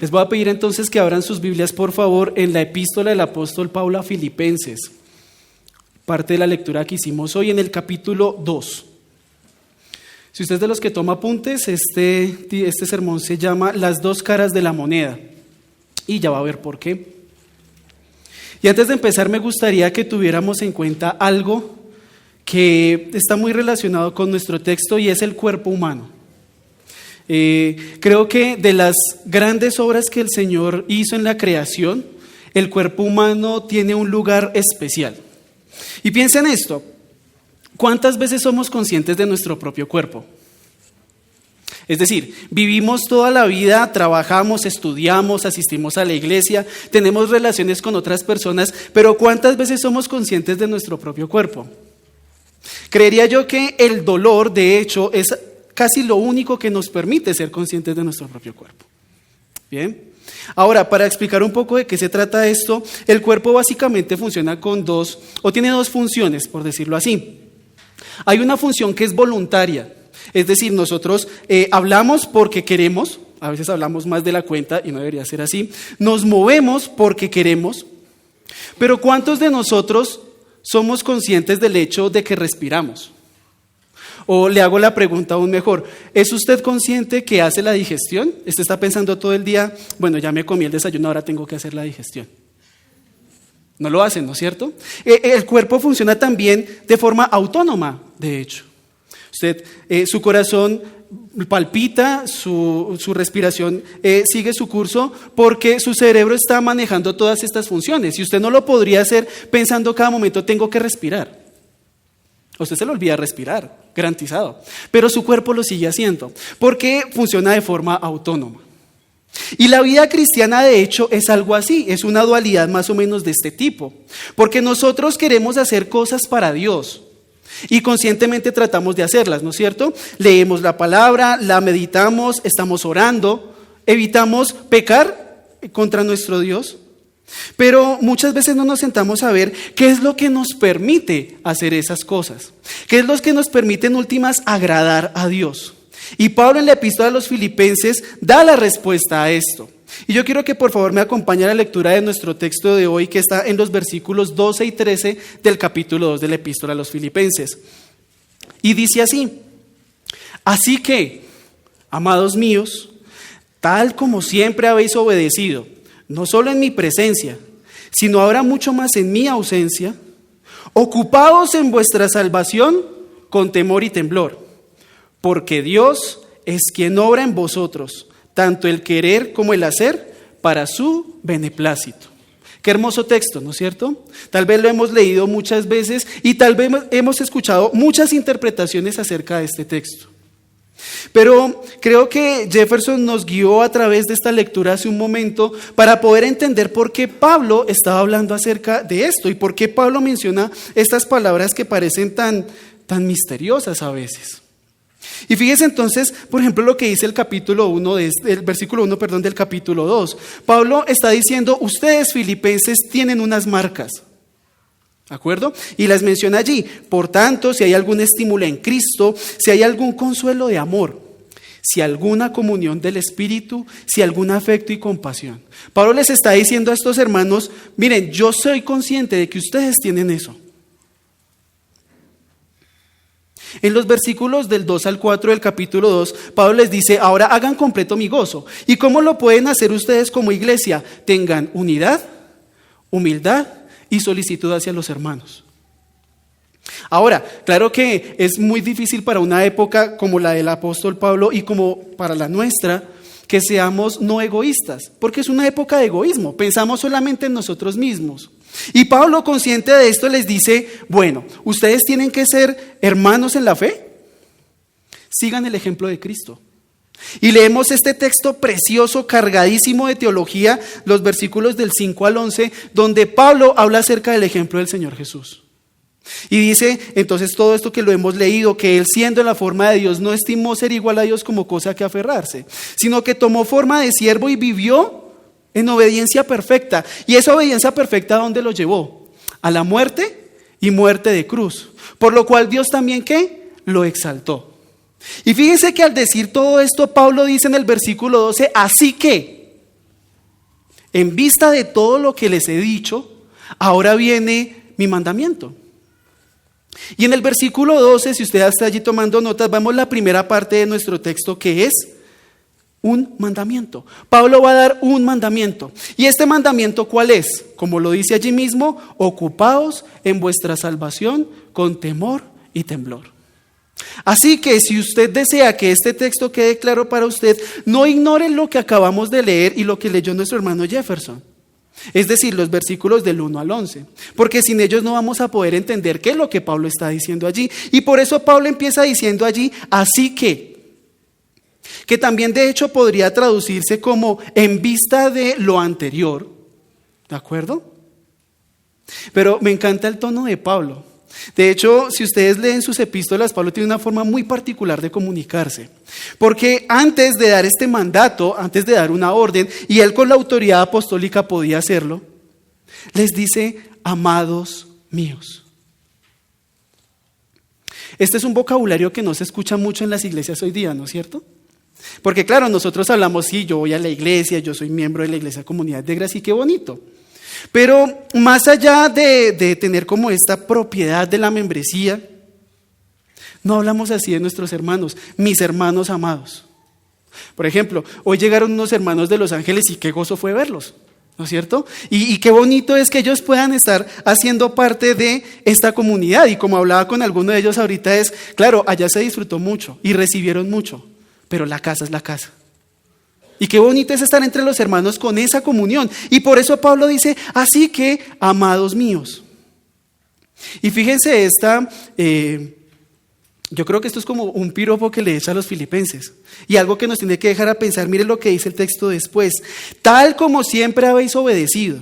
Les voy a pedir entonces que abran sus Biblias, por favor, en la epístola del apóstol Pablo a Filipenses. Parte de la lectura que hicimos hoy en el capítulo 2. Si usted es de los que toma apuntes, este sermón se llama Las dos caras de la moneda. Y ya va a ver por qué. Y antes de empezar, me gustaría que tuviéramos en cuenta algo que está muy relacionado con nuestro texto y es el cuerpo humano. Creo que de las grandes obras que el Señor hizo en la creación, el cuerpo humano tiene un lugar especial. Y piensen esto, ¿cuántas veces somos conscientes de nuestro propio cuerpo? Es decir, vivimos toda la vida, trabajamos, estudiamos, asistimos a la iglesia, tenemos relaciones con otras personas, pero ¿cuántas veces somos conscientes de nuestro propio cuerpo? Creería yo que el dolor, de hecho, es casi lo único que nos permite ser conscientes de nuestro propio cuerpo. Bien. Ahora, para explicar un poco de qué se trata esto, el cuerpo básicamente funciona tiene dos funciones, por decirlo así. Hay una función que es voluntaria, es decir, nosotros hablamos porque queremos, a veces hablamos más de la cuenta y no debería ser así, nos movemos porque queremos, pero ¿cuántos de nosotros somos conscientes del hecho de que respiramos? O le hago la pregunta aún mejor, ¿es usted consciente que hace la digestión? ¿Usted está pensando todo el día, bueno, ya me comí el desayuno, ahora tengo que hacer la digestión? No lo hacen, ¿no es cierto? El cuerpo funciona también de forma autónoma, de hecho. Su corazón palpita, su respiración sigue su curso porque su cerebro está manejando todas estas funciones y usted no lo podría hacer pensando cada momento tengo que respirar. A usted se le olvida respirar, garantizado, pero su cuerpo lo sigue haciendo porque funciona de forma autónoma. Y la vida cristiana de hecho es algo así, es una dualidad más o menos de este tipo, porque nosotros queremos hacer cosas para Dios y conscientemente tratamos de hacerlas, ¿no es cierto? Leemos la palabra, la meditamos, estamos orando, evitamos pecar contra nuestro Dios. Pero muchas veces no nos sentamos a ver qué es lo que nos permite hacer esas cosas, qué es lo que nos permite en últimas agradar a Dios. Y Pablo en la epístola a los Filipenses da la respuesta a esto. Y yo quiero que por favor me acompañe a la lectura de nuestro texto de hoy que está en los versículos 12 y 13 del capítulo 2 de la epístola a los Filipenses. Y dice así: así que, amados míos, tal como siempre habéis obedecido, no solo en mi presencia, sino ahora mucho más en mi ausencia, ocupaos en vuestra salvación con temor y temblor, porque Dios es quien obra en vosotros, tanto el querer como el hacer, para su beneplácito. Qué hermoso texto, ¿no es cierto? Tal vez lo hemos leído muchas veces y tal vez hemos escuchado muchas interpretaciones acerca de este texto. Pero creo que Jefferson nos guió a través de esta lectura hace un momento para poder entender por qué Pablo estaba hablando acerca de esto y por qué Pablo menciona estas palabras que parecen tan misteriosas a veces. Y fíjese entonces, por ejemplo, lo que dice el versículo 1 del capítulo 2. Pablo está diciendo, ustedes filipenses tienen unas marcas. ¿De acuerdo? Y las menciona allí. Por tanto, si hay algún estímulo en Cristo, si hay algún consuelo de amor, si alguna comunión del Espíritu, si algún afecto y compasión. Pablo les está diciendo a estos hermanos, miren, yo soy consciente de que ustedes tienen eso. En los versículos del 2 al 4 del capítulo 2, Pablo les dice, ahora hagan completo mi gozo. ¿Y cómo lo pueden hacer ustedes como iglesia? Tengan unidad, humildad y solicitud hacia los hermanos. Ahora, claro que es muy difícil para una época como la del apóstol Pablo y como para la nuestra, que seamos no egoístas, porque es una época de egoísmo, pensamos solamente en nosotros mismos. Y Pablo, consciente de esto, les dice, bueno, ustedes tienen que ser hermanos en la fe, sigan el ejemplo de Cristo. Y leemos este texto precioso, cargadísimo de teología, los versículos del 5 al 11, donde Pablo habla acerca del ejemplo del Señor Jesús. Y dice, entonces todo esto que lo hemos leído, que él siendo en la forma de Dios no estimó ser igual a Dios como cosa que aferrarse, sino que tomó forma de siervo y vivió en obediencia perfecta. ¿Y esa obediencia perfecta a dónde lo llevó? A la muerte y muerte de cruz. Por lo cual Dios también, ¿qué? Lo exaltó. Y fíjense que al decir todo esto, Pablo dice en el versículo 12, así que. En vista de todo lo que les he dicho, ahora viene mi mandamiento. Y en el versículo 12, si usted está allí tomando notas, vemos la primera parte de nuestro texto, que es un mandamiento. Pablo va a dar un mandamiento. ¿Y este mandamiento cuál es? Como lo dice allí mismo, ocupaos en vuestra salvación con temor y temblor. Así que si usted desea que este texto quede claro para usted, no ignore lo que acabamos de leer y lo que leyó nuestro hermano Jefferson. Es decir, los versículos del 1 al 11, porque sin ellos no vamos a poder entender qué es lo que Pablo está diciendo allí. Y por eso Pablo empieza diciendo allí, así que también de hecho podría traducirse como en vista de lo anterior, ¿de acuerdo? Pero me encanta el tono de Pablo. De hecho, si ustedes leen sus epístolas, Pablo tiene una forma muy particular de comunicarse. Porque antes de dar este mandato, antes de dar una orden, y él con la autoridad apostólica podía hacerlo, les dice, amados míos. Este es un vocabulario que no se escucha mucho en las iglesias hoy día, ¿no es cierto? Porque claro, nosotros hablamos, sí, yo voy a la iglesia, yo soy miembro de la iglesia Comunidad de Gracia, y qué bonito. Pero más allá de tener como esta propiedad de la membresía, no hablamos así de nuestros hermanos, mis hermanos amados. Por ejemplo, hoy llegaron unos hermanos de Los Ángeles y qué gozo fue verlos, ¿no es cierto? Y qué bonito es que ellos puedan estar haciendo parte de esta comunidad. Y como hablaba con alguno de ellos ahorita es, claro, allá se disfrutó mucho y recibieron mucho, pero la casa es la casa. Y qué bonito es estar entre los hermanos con esa comunión. Y por eso Pablo dice, así que, amados míos. Y fíjense yo creo que esto es como un piropo que le echa a los filipenses. Y algo que nos tiene que dejar a pensar, miren lo que dice el texto después. Tal como siempre habéis obedecido,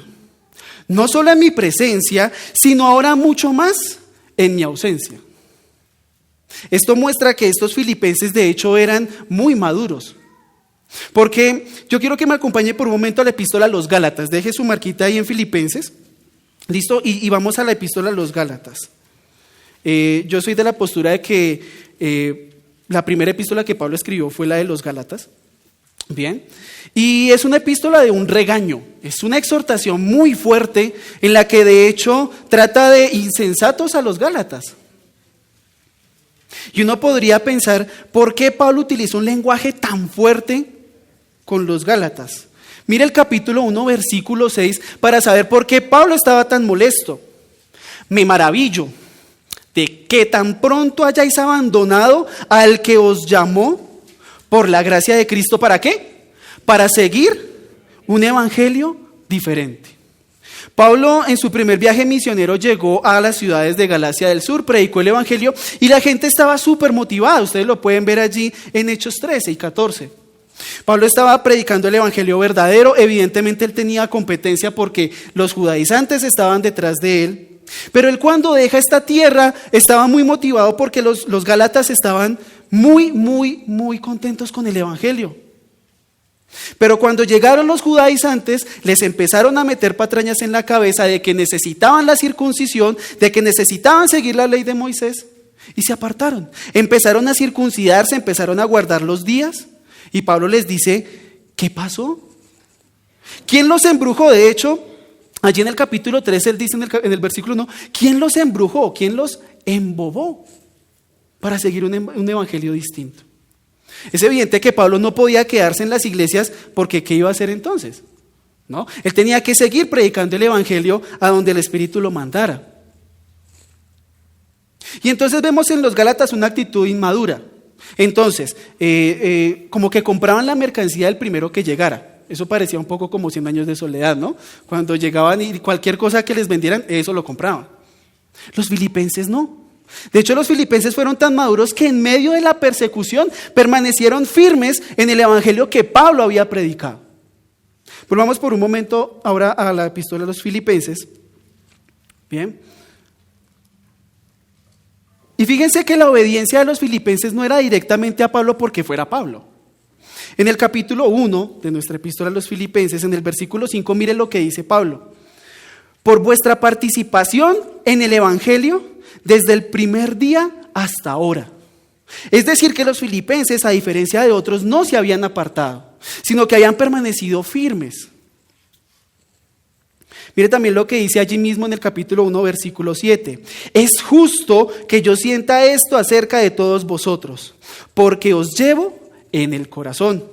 no solo en mi presencia, sino ahora mucho más en mi ausencia. Esto muestra que estos filipenses de hecho eran muy maduros. Porque yo quiero que me acompañe por un momento a la epístola a los Gálatas. Deje su marquita ahí en Filipenses. ¿Listo? Y vamos a la epístola a los Gálatas. Yo soy de la postura de que la primera epístola que Pablo escribió fue la de los Gálatas. Bien. Y es una epístola de un regaño. Es una exhortación muy fuerte en la que de hecho trata de insensatos a los Gálatas. Y uno podría pensar, ¿por qué Pablo utilizó un lenguaje tan fuerte con los Gálatas? Mira el capítulo 1, versículo 6, para saber por qué Pablo estaba tan molesto. Me maravillo de que tan pronto hayáis abandonado al que os llamó por la gracia de Cristo. ¿Para qué? Para seguir un evangelio diferente. Pablo en su primer viaje misionero llegó a las ciudades de Galacia del Sur, predicó el evangelio y la gente estaba súper motivada. Ustedes lo pueden ver allí en Hechos 13 y 14. Pablo estaba predicando el evangelio verdadero. Evidentemente él tenía competencia porque los judaizantes estaban detrás de él. Pero él cuando deja esta tierra estaba muy motivado porque los gálatas estaban muy contentos con el evangelio. Pero cuando llegaron los judaizantes, les empezaron a meter patrañas en la cabeza de que necesitaban la circuncisión, de que necesitaban seguir la ley de Moisés, y se apartaron. Empezaron a circuncidarse, empezaron a guardar los días, y Pablo les dice, ¿qué pasó? ¿Quién los embrujó? De hecho, allí en el capítulo 3, él dice en el versículo 1, ¿quién los embrujó? ¿Quién los embobó para seguir un evangelio distinto? Es evidente que Pablo no podía quedarse en las iglesias porque ¿qué iba a hacer entonces? ¿No? Él tenía que seguir predicando el evangelio a donde el Espíritu lo mandara. Y entonces vemos en los Gálatas una actitud inmadura. Entonces, como que compraban la mercancía del primero que llegara. Eso parecía un poco como 100 años de soledad, ¿no? Cuando llegaban y cualquier cosa que les vendieran, eso lo compraban. Los filipenses no. De hecho, los filipenses fueron tan maduros que en medio de la persecución permanecieron firmes en el evangelio que Pablo había predicado. Volvamos por un momento ahora a la epístola a los filipenses. Bien. Y fíjense que la obediencia de los filipenses no era directamente a Pablo porque fuera Pablo. En el capítulo 1 de nuestra epístola a los filipenses, en el versículo 5, miren lo que dice Pablo. Por vuestra participación en el evangelio desde el primer día hasta ahora. Es decir, que los filipenses, a diferencia de otros, no se habían apartado, sino que habían permanecido firmes. Mire también lo que dice allí mismo en el capítulo 1, versículo 7. Es justo que yo sienta esto acerca de todos vosotros, porque os llevo en el corazón.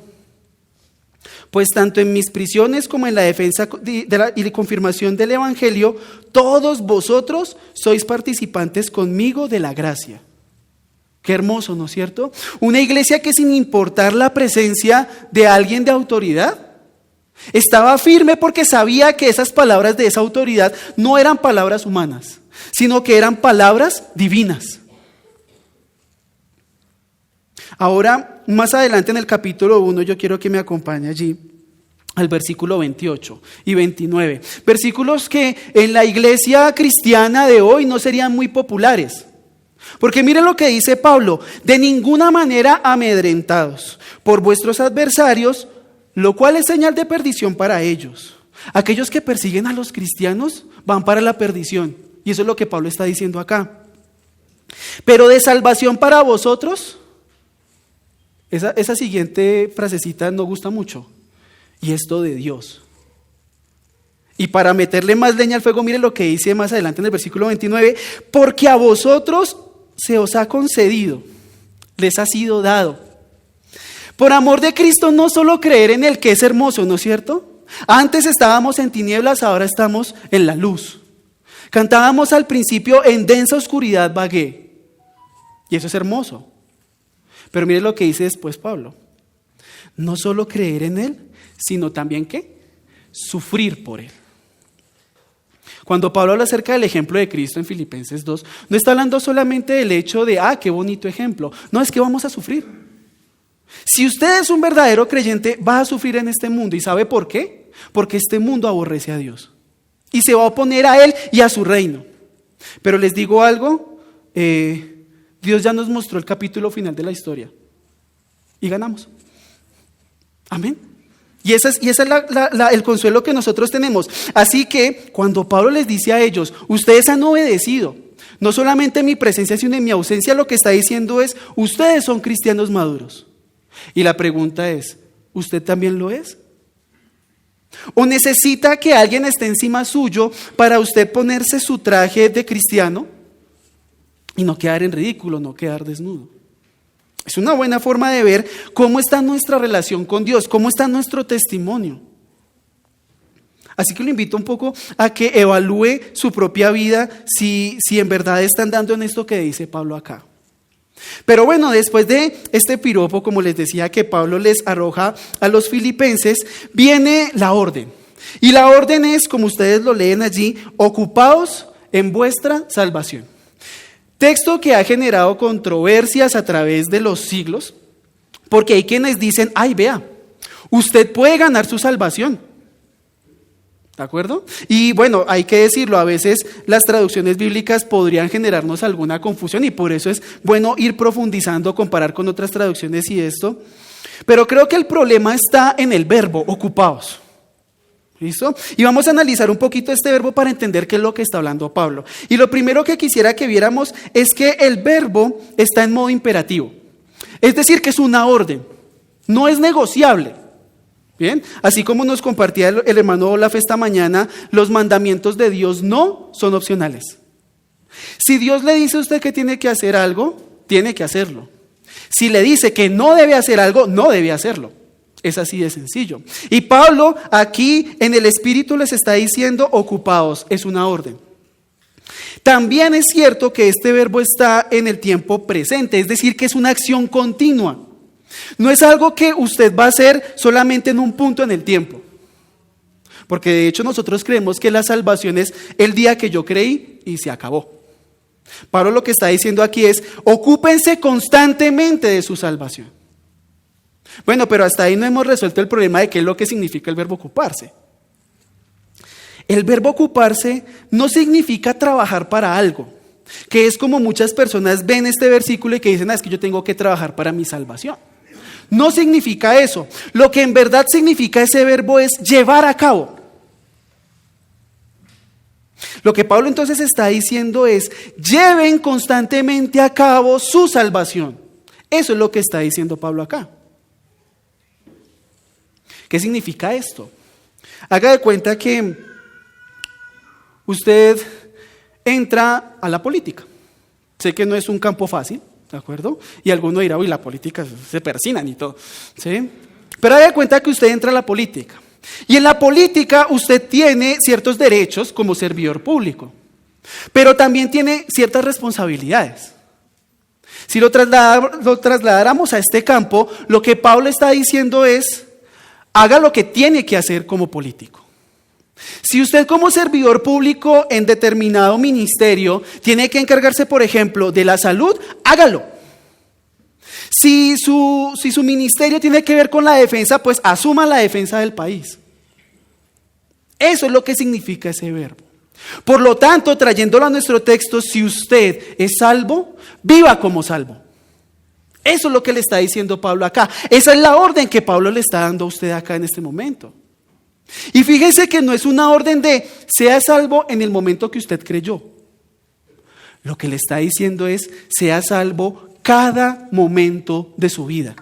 Pues tanto en mis prisiones como en la defensa y la confirmación del Evangelio, todos vosotros sois participantes conmigo de la gracia. Qué hermoso, ¿no es cierto? Una iglesia que sin importar la presencia de alguien de autoridad, estaba firme porque sabía que esas palabras de esa autoridad no eran palabras humanas, sino que eran palabras divinas. Ahora, más adelante en el capítulo 1, yo quiero que me acompañe allí al versículo 28 y 29. Versículos que en la iglesia cristiana de hoy no serían muy populares. Porque miren lo que dice Pablo: de ninguna manera amedrentados por vuestros adversarios, lo cual es señal de perdición para ellos. Aquellos que persiguen a los cristianos van para la perdición. Y eso es lo que Pablo está diciendo acá. Pero de salvación para vosotros, esa siguiente frasecita no gusta mucho. Y esto de Dios. Y para meterle más leña al fuego, mire lo que dice más adelante en el versículo 29. Porque a vosotros se os ha concedido, les ha sido dado, por amor de Cristo, no solo creer en el que es hermoso, ¿no es cierto? Antes estábamos en tinieblas, ahora estamos en la luz. Cantábamos al principio: en densa oscuridad vagué. Y eso es hermoso. Pero mire lo que dice después Pablo. No solo creer en Él, sino también ¿qué? Sufrir por Él. Cuando Pablo habla acerca del ejemplo de Cristo en Filipenses 2, no está hablando solamente del hecho de, qué bonito ejemplo. No, es que vamos a sufrir. Si usted es un verdadero creyente, va a sufrir en este mundo. ¿Y sabe por qué? Porque este mundo aborrece a Dios y se va a oponer a Él y a su reino. Pero les digo algo, Dios ya nos mostró el capítulo final de la historia y ganamos. Amén. Y ese es el consuelo que nosotros tenemos. Así que cuando Pablo les dice a ellos: ustedes han obedecido, no solamente en mi presencia sino en mi ausencia, lo que está diciendo es: ustedes son cristianos maduros. Y la pregunta es: ¿usted también lo es? ¿O necesita que alguien esté encima suyo para usted ponerse su traje de cristiano y no quedar en ridículo, no quedar desnudo? Es una buena forma de ver cómo está nuestra relación con Dios, cómo está nuestro testimonio. Así que lo invito un poco a que evalúe su propia vida si en verdad está andando en esto que dice Pablo acá. Pero bueno, después de este piropo, como les decía, que Pablo les arroja a los filipenses, viene la orden. Y la orden es, como ustedes lo leen allí: ocupaos en vuestra salvación. Texto que ha generado controversias a través de los siglos, porque hay quienes dicen: vea, usted puede ganar su salvación. ¿De acuerdo? Y bueno, hay que decirlo, a veces las traducciones bíblicas podrían generarnos alguna confusión y por eso es bueno ir profundizando, comparar con otras traducciones y esto. Pero creo que el problema está en el verbo, ocupaos. ¿Listo? Y vamos a analizar un poquito este verbo para entender qué es lo que está hablando Pablo. Y lo primero que quisiera que viéramos es que el verbo está en modo imperativo. Es decir, que es una orden, no es negociable. Bien, así como nos compartía el hermano Olaf esta mañana, los mandamientos de Dios no son opcionales. Si Dios le dice a usted que tiene que hacer algo, tiene que hacerlo. Si le dice que no debe hacer algo, no debe hacerlo. Es así de sencillo. Y Pablo aquí en el Espíritu les está diciendo: ocupaos, es una orden. También es cierto que este verbo está en el tiempo presente, es decir, que es una acción continua. No es algo que usted va a hacer solamente en un punto en el tiempo. Porque de hecho nosotros creemos que la salvación es el día que yo creí y se acabó. Pablo lo que está diciendo aquí es: ocúpense constantemente de su salvación. Bueno, pero hasta ahí no hemos resuelto el problema de qué es lo que significa el verbo ocuparse. El verbo ocuparse no significa trabajar para algo, que es como muchas personas ven este versículo y que dicen: es que yo tengo que trabajar para mi salvación. No significa eso. Lo que en verdad significa ese verbo es llevar a cabo. Lo que Pablo entonces está diciendo es: lleven constantemente a cabo su salvación. Eso es lo que está diciendo Pablo acá. ¿Qué significa esto? Haga de cuenta que usted entra a la política. Sé que no es un campo fácil, ¿de acuerdo? Y alguno dirá, uy, la política se persinan y todo, ¿sí? Pero haga de cuenta que usted entra a la política. Y en la política usted tiene ciertos derechos como servidor público, pero también tiene ciertas responsabilidades. Si lo trasladáramos a este campo, lo que Pablo está diciendo es, haga lo que tiene que hacer como político. Si usted como servidor público en determinado ministerio tiene que encargarse, por ejemplo, de la salud, hágalo. Si su ministerio tiene que ver con la defensa, pues asuma la defensa del país. Eso es lo que significa ese verbo. Por lo tanto, trayéndolo a nuestro texto, si usted es salvo, viva como salvo. Eso es lo que le está diciendo Pablo acá. Esa es la orden que Pablo le está dando a usted acá en este momento. Y fíjese que no es una orden de sea salvo en el momento que usted creyó. Lo que le está diciendo es sea salvo cada momento de su vida.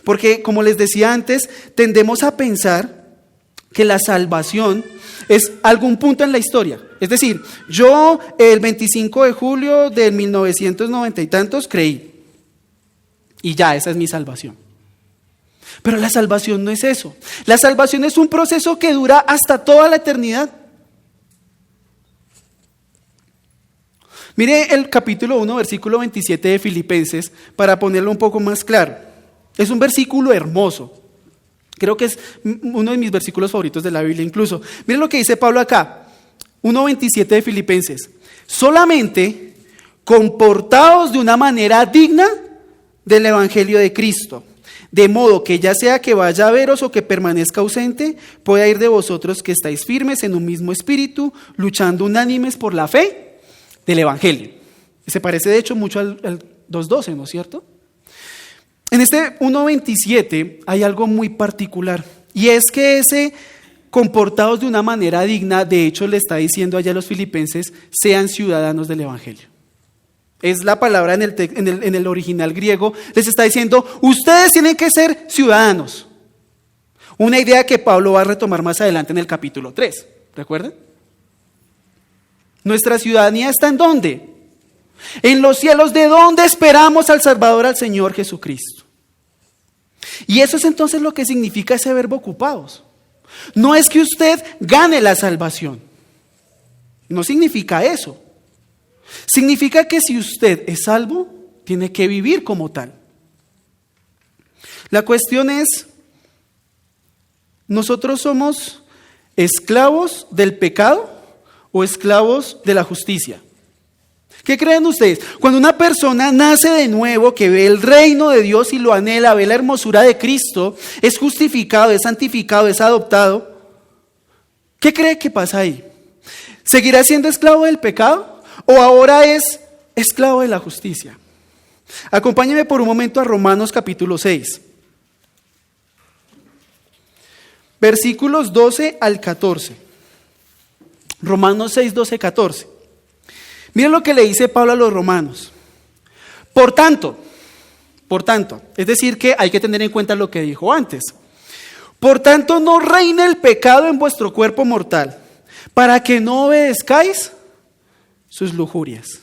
Porque, como les decía antes, tendemos a pensar que la salvación es algún punto en la historia. Es decir, yo el 25 de julio de 1990 y tantos creí. Y ya, esa es mi salvación. Pero la salvación no es eso. La salvación es un proceso que dura hasta toda la eternidad. Mire el capítulo 1, versículo 27 de Filipenses, para ponerlo un poco más claro. Es un versículo hermoso. Creo que es uno de mis versículos favoritos de la Biblia incluso. Mire lo que dice Pablo acá, 1:27 de Filipenses. Solamente comportaos de una manera digna del Evangelio de Cristo, de modo que ya sea que vaya a veros o que permanezca ausente, pueda ir de vosotros que estáis firmes en un mismo espíritu, luchando unánimes por la fe del Evangelio. Se parece de hecho mucho al 2:12, ¿no es cierto? En este 1:27 hay algo muy particular, y es que ese comportados de una manera digna, de hecho le está diciendo allá a los filipenses, sean ciudadanos del Evangelio. Es la palabra en el original griego, les está diciendo, ustedes tienen que ser ciudadanos. Una idea que Pablo va a retomar más adelante en el capítulo 3, ¿recuerdan? Nuestra ciudadanía está ¿en dónde? En los cielos, de donde esperamos al Salvador, al Señor Jesucristo. Y eso es entonces lo que significa ese verbo ocupados. No es que usted gane la salvación. No significa eso. Significa que si usted es salvo, tiene que vivir como tal. La cuestión es, ¿nosotros somos esclavos del pecado o esclavos de la justicia? ¿Qué creen ustedes? Cuando una persona nace de nuevo, que ve el reino de Dios y lo anhela, ve la hermosura de Cristo, es justificado, es santificado, es adoptado, ¿qué cree que pasa ahí? ¿Seguirá siendo esclavo del pecado o ahora es esclavo de la justicia? Acompáñeme por un momento a Romanos capítulo 6. Versículos 12 al 14. Romanos 6, 12, 14. Miren lo que le dice Pablo a los romanos. Por tanto, es decir que hay que tener en cuenta lo que dijo antes. Por tanto, no reine el pecado en vuestro cuerpo mortal, para que no obedezcáis sus lujurias.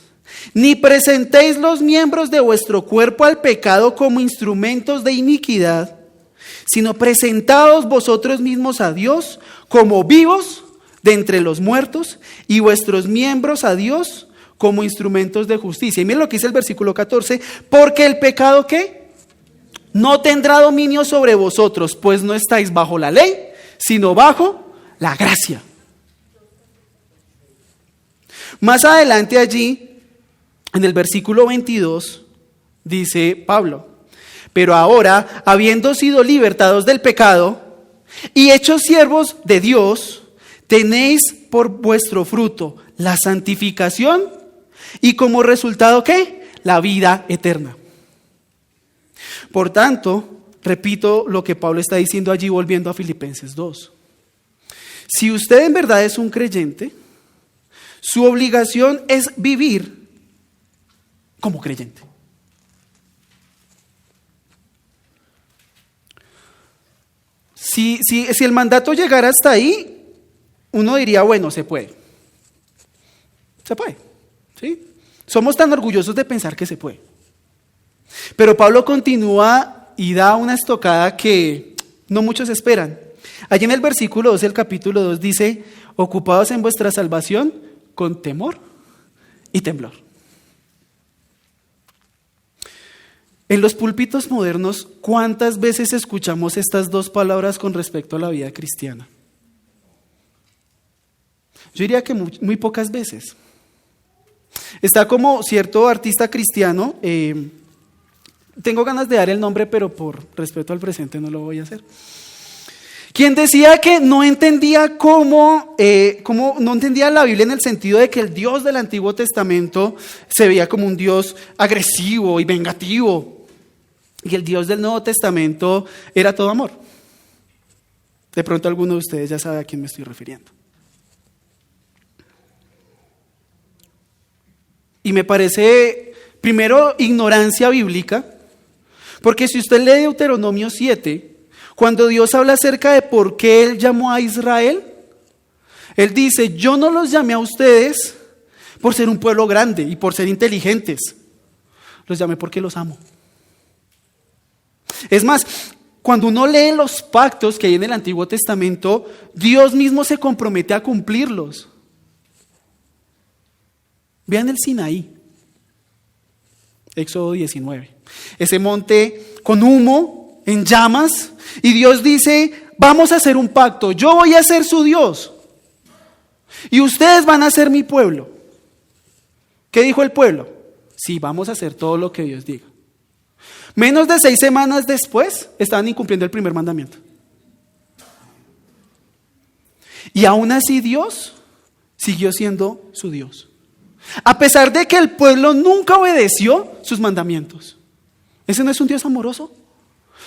Ni presentéis los miembros de vuestro cuerpo al pecado como instrumentos de iniquidad, sino presentaos vosotros mismos a Dios como vivos de entre los muertos y vuestros miembros a Dios como instrumentos de justicia. Y miren lo que dice el versículo 14, porque el pecado ¿qué? No tendrá dominio sobre vosotros, pues no estáis bajo la ley, sino bajo la gracia. Más adelante allí, en el versículo 22, dice Pablo, pero ahora, habiendo sido libertados del pecado y hechos siervos de Dios, tenéis por vuestro fruto la santificación y como resultado ¿qué? La vida eterna. Por tanto, repito lo que Pablo está diciendo allí volviendo a Filipenses 2. Si usted en verdad es un creyente, su obligación es vivir como creyente. Si el mandato llegara hasta ahí, uno diría, bueno, se puede. Se puede, ¿sí? Somos tan orgullosos de pensar que se puede. Pero Pablo continúa y da una estocada que no muchos esperan. Allí en el versículo 2 del capítulo 2 dice, ocupados en vuestra salvación con temor y temblor. En los púlpitos modernos, ¿cuántas veces escuchamos estas dos palabras con respecto a la vida cristiana? Yo diría que muy pocas veces. Está como cierto artista cristiano, tengo ganas de dar el nombre, pero por respeto al presente no lo voy a hacer, quien decía que no entendía cómo no entendía la Biblia en el sentido de que el Dios del Antiguo Testamento se veía como un Dios agresivo y vengativo, y el Dios del Nuevo Testamento era todo amor. De pronto alguno de ustedes ya sabe a quién me estoy refiriendo. Y me parece, primero, ignorancia bíblica, porque si usted lee Deuteronomio 7, cuando Dios habla acerca de por qué Él llamó a Israel, Él dice, yo no los llamé a ustedes por ser un pueblo grande y por ser inteligentes, los llamé porque los amo. Es más, cuando uno lee los pactos que hay en el Antiguo Testamento, Dios mismo se compromete a cumplirlos. Vean el Sinaí, Éxodo 19, ese monte con humo, en llamas, y Dios dice, vamos a hacer un pacto, yo voy a ser su Dios, y ustedes van a ser mi pueblo. ¿Qué dijo el pueblo? Sí, vamos a hacer todo lo que Dios diga. Menos de 6 semanas después, estaban incumpliendo el primer mandamiento. Y aún así Dios siguió siendo su Dios. A pesar de que el pueblo nunca obedeció sus mandamientos. ¿Ese no es un Dios amoroso?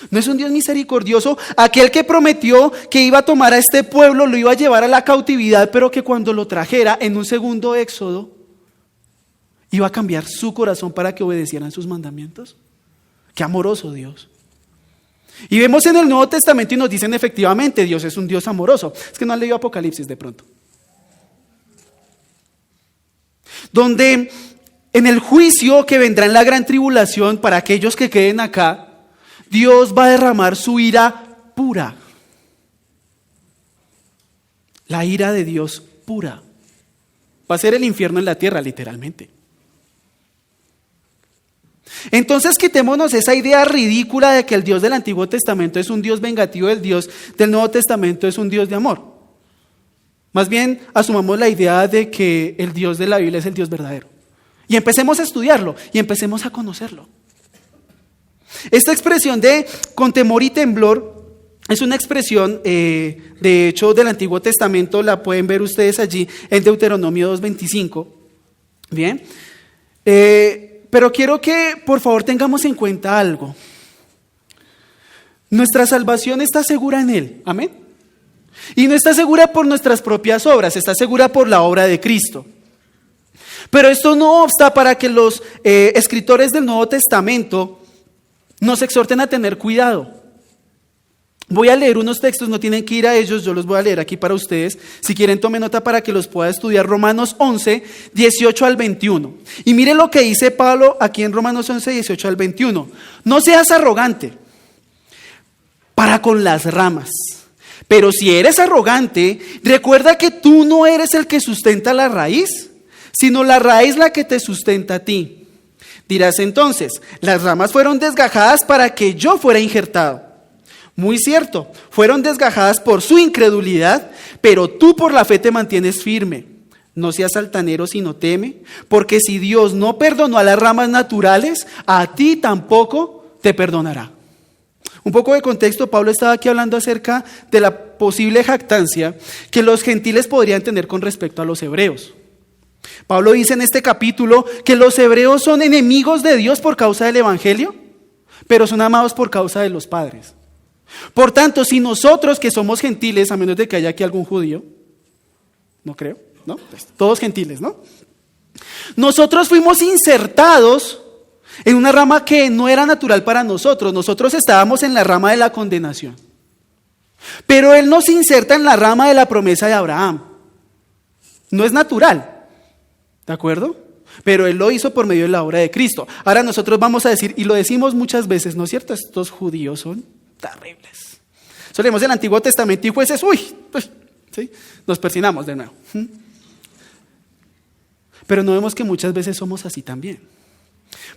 ¿No es un Dios misericordioso? Aquel que prometió que iba a tomar a este pueblo, lo iba a llevar a la cautividad, pero que cuando lo trajera en un segundo éxodo, iba a cambiar su corazón para que obedecieran sus mandamientos. ¡Qué amoroso Dios! Y vemos en el Nuevo Testamento y nos dicen efectivamente, Dios es un Dios amoroso. Es que no han leído Apocalipsis de pronto. Donde en el juicio que vendrá en la gran tribulación para aquellos que queden acá, Dios va a derramar su ira pura. La ira de Dios pura. Va a ser el infierno en la tierra, literalmente. Entonces quitémonos esa idea ridícula de que el Dios del Antiguo Testamento es un Dios vengativo, el Dios del Nuevo Testamento es un Dios de amor. Más bien asumamos la idea de que el Dios de la Biblia es el Dios verdadero. Y empecemos a estudiarlo y empecemos a conocerlo. Esta expresión de con temor y temblor es una expresión, de hecho, del Antiguo Testamento. La pueden ver ustedes allí en Deuteronomio 2:25. Bien. Pero quiero que por favor tengamos en cuenta algo. Nuestra salvación está segura en Él. Amén. Y no está segura por nuestras propias obras, está segura por la obra de Cristo. Pero esto no obsta para que los escritores del Nuevo Testamento nos exhorten a tener cuidado. Voy a leer unos textos, no tienen que ir a ellos, yo los voy a leer aquí para ustedes. Si quieren, tomen nota para que los pueda estudiar. Romanos 11, 18 al 21. Y mire lo que dice Pablo aquí en Romanos 11, 18 al 21. No seas arrogante para con las ramas. Pero si eres arrogante, recuerda que tú no eres el que sustenta la raíz, sino la raíz la que te sustenta a ti. Dirás entonces, las ramas fueron desgajadas para que yo fuera injertado. Muy cierto, fueron desgajadas por su incredulidad, pero tú por la fe te mantienes firme. No seas altanero sino teme, porque si Dios no perdonó a las ramas naturales, a ti tampoco te perdonará. Un poco de contexto, Pablo estaba aquí hablando acerca de la posible jactancia que los gentiles podrían tener con respecto a los hebreos. Pablo dice en este capítulo que los hebreos son enemigos de Dios por causa del evangelio, pero son amados por causa de los padres. Por tanto, si nosotros que somos gentiles, a menos de que haya aquí algún judío, no creo, ¿no? Pues, todos gentiles, ¿no? Nosotros fuimos insertados en una rama que no era natural para nosotros. Nosotros estábamos en la rama de la condenación. Pero Él nos inserta en la rama de la promesa de Abraham. No es natural, ¿de acuerdo? Pero Él lo hizo por medio de la obra de Cristo. Ahora nosotros vamos a decir, y lo decimos muchas veces, ¿no es cierto? Estos judíos son terribles. Eso leemos el Antiguo Testamento y jueces, ¿sí? Nos persinamos de nuevo. Pero no vemos que muchas veces somos así también.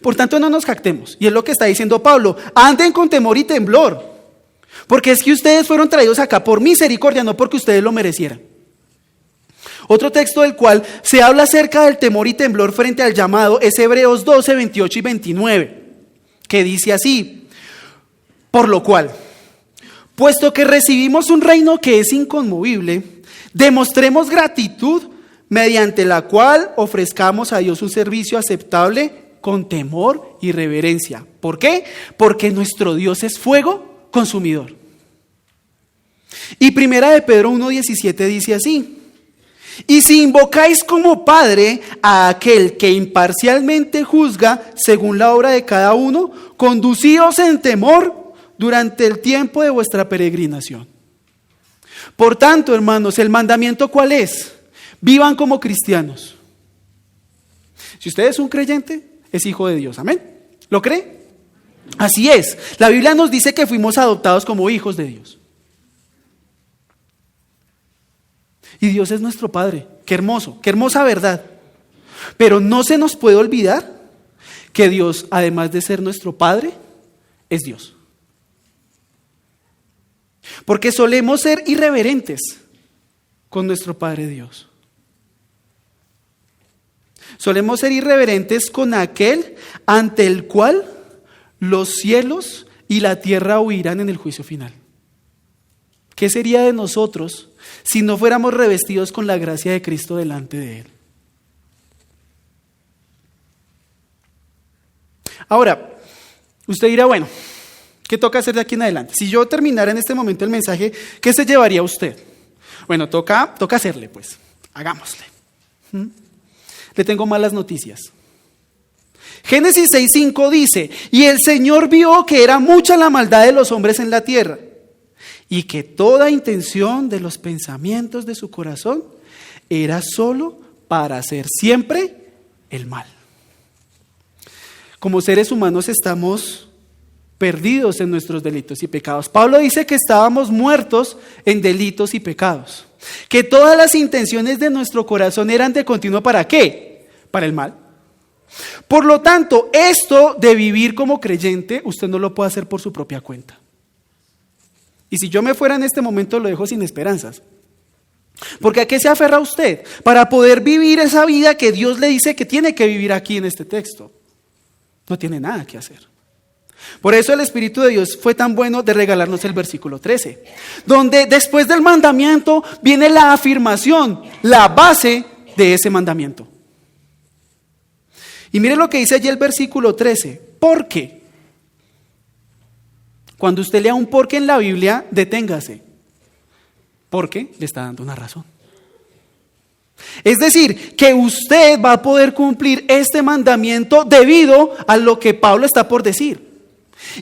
Por tanto, no nos jactemos. Y es lo que está diciendo Pablo. Anden con temor y temblor. Porque es que ustedes fueron traídos acá por misericordia, no porque ustedes lo merecieran. Otro texto del cual se habla acerca del temor y temblor frente al llamado es Hebreos 12, 28 y 29, que dice así: por lo cual, puesto que recibimos un reino que es inconmovible, demostremos gratitud mediante la cual ofrezcamos a Dios un servicio aceptable con temor y reverencia. ¿Por qué? Porque nuestro Dios es fuego consumidor. Y primera de Pedro 1:17 dice así: y si invocáis como Padre a aquel que imparcialmente juzga según la obra de cada uno, conducíos en temor durante el tiempo de vuestra peregrinación. Por tanto, hermanos, ¿el mandamiento cuál es? Vivan como cristianos. Si usted es un creyente, es hijo de Dios. ¿Amén? ¿Lo cree? Así es. La Biblia nos dice que fuimos adoptados como hijos de Dios. Y Dios es nuestro Padre. Qué hermoso, qué hermosa verdad. Pero no se nos puede olvidar que Dios, además de ser nuestro Padre, es Dios. Porque solemos ser irreverentes con nuestro Padre Dios. Solemos ser irreverentes con aquel ante el cual los cielos y la tierra huirán en el juicio final. ¿Qué sería de nosotros si no fuéramos revestidos con la gracia de Cristo delante de Él? Ahora, usted dirá, bueno, ¿qué toca hacer de aquí en adelante? Si yo terminara en este momento el mensaje, ¿qué se llevaría usted? Bueno, toca hacerle, pues, hagámosle. Le tengo malas noticias. Génesis 6:5 dice: y el Señor vio que era mucha la maldad de los hombres en la tierra, y que toda intención de los pensamientos de su corazón era solo para hacer siempre el mal. Como seres humanos estamos perdidos en nuestros delitos y pecados. Pablo dice que estábamos muertos en delitos y pecados. Que todas las intenciones de nuestro corazón eran de continuo ¿para qué? Para el mal. Por lo tanto, esto de vivir como creyente, usted no lo puede hacer por su propia cuenta. Y si yo me fuera en este momento, lo dejo sin esperanzas. Porque ¿a qué se aferra usted? Para poder vivir esa vida que Dios le dice que tiene que vivir aquí en este texto. No tiene nada que hacer. Por eso el Espíritu de Dios fue tan bueno de regalarnos el versículo 13, donde después del mandamiento viene la afirmación, la base de ese mandamiento. Y mire lo que dice allí el versículo 13, ¿por qué? Cuando usted lea un por qué en la Biblia, deténgase, porque le está dando una razón. Es decir, que usted va a poder cumplir este mandamiento debido a lo que Pablo está por decir.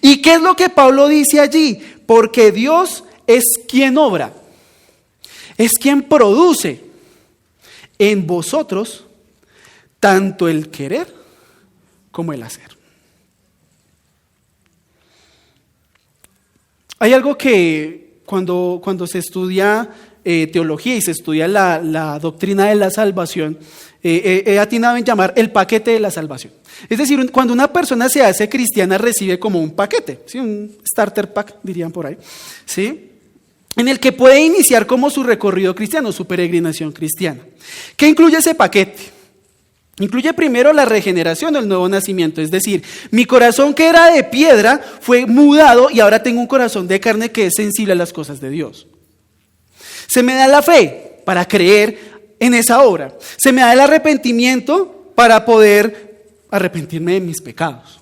¿Y qué es lo que Pablo dice allí? Porque Dios es quien obra, es quien produce en vosotros tanto el querer como el hacer. Hay algo que cuando se estudia teología y se estudia la doctrina de la salvación, he atinado en llamar el paquete de la salvación. Es decir, cuando una persona se hace cristiana recibe como un paquete, ¿sí? Un starter pack dirían por ahí, ¿sí? En el que puede iniciar como su recorrido cristiano, su peregrinación cristiana. ¿Qué incluye ese paquete? Incluye primero la regeneración o el nuevo nacimiento, es decir, mi corazón que era de piedra fue mudado y ahora tengo un corazón de carne que es sensible a las cosas de Dios. Se me da la fe para creer en esa obra. Se me da el arrepentimiento para poder arrepentirme de mis pecados.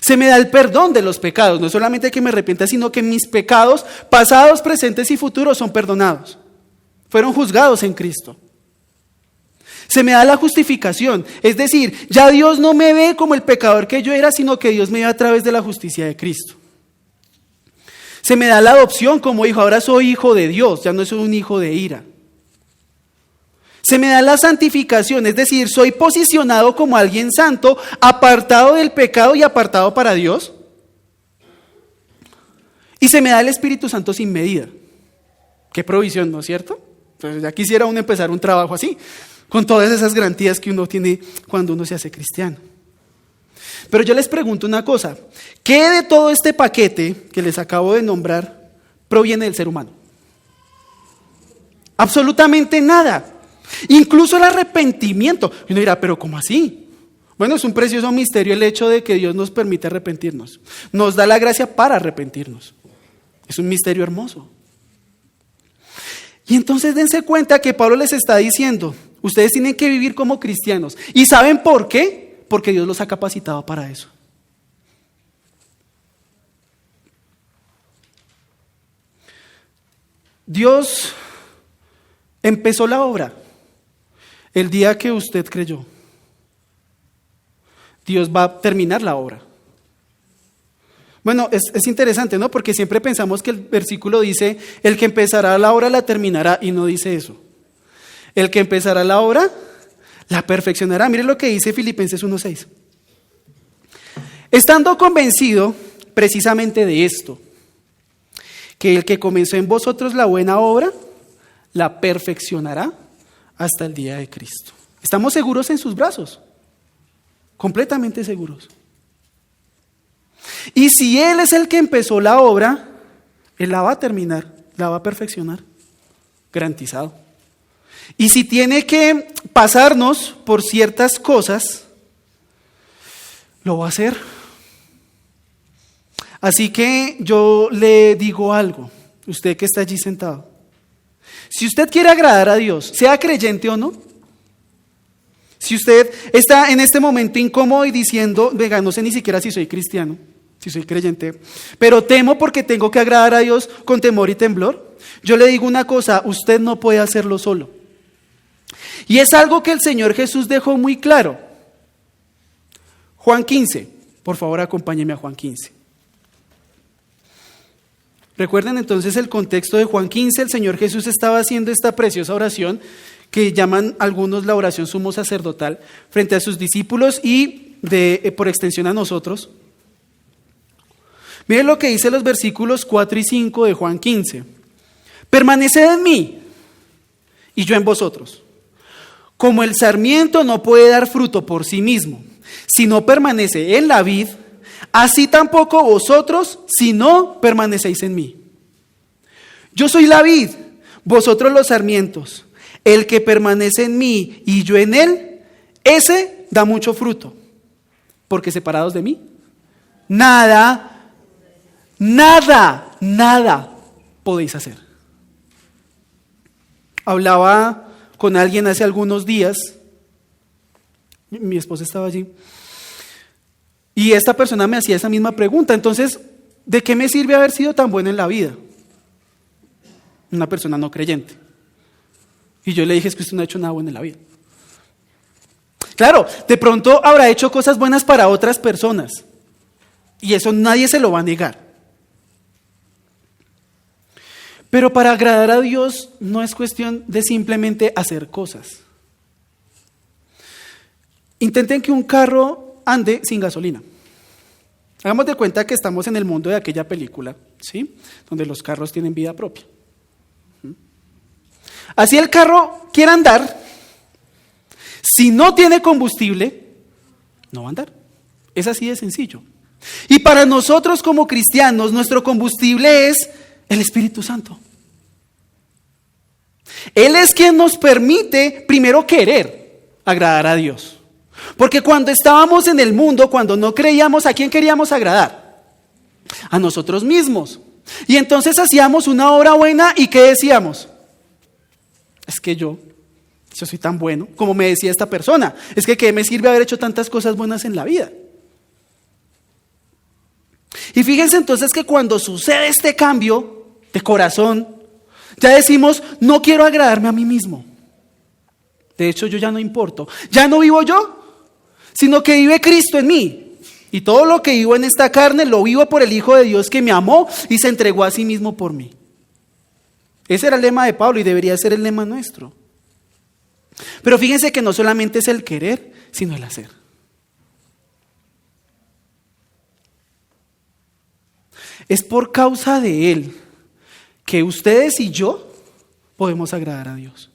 Se me da el perdón de los pecados, no solamente que me arrepienta, sino que mis pecados pasados, presentes y futuros son perdonados. Fueron juzgados en Cristo. Se me da la justificación, es decir, ya Dios no me ve como el pecador que yo era, sino que Dios me ve a través de la justicia de Cristo. Se me da la adopción como hijo, ahora soy hijo de Dios, ya no soy un hijo de ira. Se me da la santificación, es decir, soy posicionado como alguien santo, apartado del pecado y apartado para Dios. Y se me da el Espíritu Santo sin medida. Qué provisión, ¿no es cierto? Pues ya quisiera uno empezar un trabajo así, con todas esas garantías que uno tiene cuando uno se hace cristiano. Pero yo les pregunto una cosa, ¿qué de todo este paquete que les acabo de nombrar proviene del ser humano? Absolutamente nada. Incluso el arrepentimiento. Y uno dirá, ¿pero cómo así? Bueno, es un precioso misterio el hecho de que Dios nos permite arrepentirnos. Nos da la gracia para arrepentirnos. Es un misterio hermoso. Y entonces dense cuenta que Pablo les está diciendo, ustedes tienen que vivir como cristianos. ¿Y saben por qué? Porque Dios los ha capacitado para eso. Dios empezó la obra el día que usted creyó. Dios va a terminar la obra. Bueno, es interesante, ¿no? Porque siempre pensamos que el versículo dice, el que empezará la obra la terminará, y no dice eso. El que empezará la obra la perfeccionará. Mire lo que dice Filipenses 1:6. Estando convencido precisamente de esto, que el que comenzó en vosotros la buena obra, la perfeccionará hasta el día de Cristo. Estamos seguros en sus brazos, completamente seguros. Y si Él es el que empezó la obra, Él la va a terminar, la va a perfeccionar, garantizado. Y si tiene que pasarnos por ciertas cosas, lo va a hacer. Así que yo le digo algo, usted que está allí sentado. Si usted quiere agradar a Dios, sea creyente o no, si usted está en este momento incómodo y diciendo, venga, no sé ni siquiera si soy cristiano, si soy creyente, pero temo porque tengo que agradar a Dios con temor y temblor, yo le digo una cosa, usted no puede hacerlo solo. Y es algo que el Señor Jesús dejó muy claro. Juan 15, por favor acompáñeme a Juan 15. Recuerden entonces el contexto de Juan 15, el Señor Jesús estaba haciendo esta preciosa oración que llaman algunos la oración sumo sacerdotal frente a sus discípulos y por extensión a nosotros. Miren lo que dice los versículos 4 y 5 de Juan 15. Permaneced en mí y yo en vosotros. Como el sarmiento no puede dar fruto por sí mismo, si no permanece en la vid, así tampoco vosotros si no permanecéis en mí. Yo soy la vid, vosotros los sarmientos. El que permanece en mí y yo en él, ese da mucho fruto. Porque separados de mí, nada podéis hacer. Hablaba con alguien hace algunos días, mi esposa estaba allí, y esta persona me hacía esa misma pregunta. Entonces, ¿de qué me sirve haber sido tan bueno en la vida? Una persona no creyente. Y yo le dije, es que usted no ha hecho nada bueno en la vida. Claro, de pronto habrá hecho cosas buenas para otras personas, y eso nadie se lo va a negar. Pero para agradar a Dios no es cuestión de simplemente hacer cosas. Intenten que un carro ande sin gasolina. Hagamos de cuenta que estamos en el mundo de aquella película, ¿sí? Donde los carros tienen vida propia. Así el carro quiere andar, si no tiene combustible, no va a andar. Es así de sencillo. Y para nosotros como cristianos, nuestro combustible es el Espíritu Santo. Él es quien nos permite primero querer agradar a Dios. Porque cuando estábamos en el mundo, cuando no creíamos, ¿a quién queríamos agradar? A nosotros mismos. Y entonces hacíamos una obra buena y ¿qué decíamos? Es que yo soy tan bueno, como me decía esta persona. Es que ¿qué me sirve haber hecho tantas cosas buenas en la vida? Y fíjense entonces que cuando sucede este cambio de corazón, ya decimos, no quiero agradarme a mí mismo. De hecho, yo ya no importo. Ya no vivo yo, sino que vive Cristo en mí. Y todo lo que vivo en esta carne lo vivo por el Hijo de Dios que me amó y se entregó a sí mismo por mí. Ese era el lema de Pablo y debería ser el lema nuestro. Pero fíjense que no solamente es el querer, sino el hacer. Es por causa de Él que ustedes y yo podemos agradar a Dios.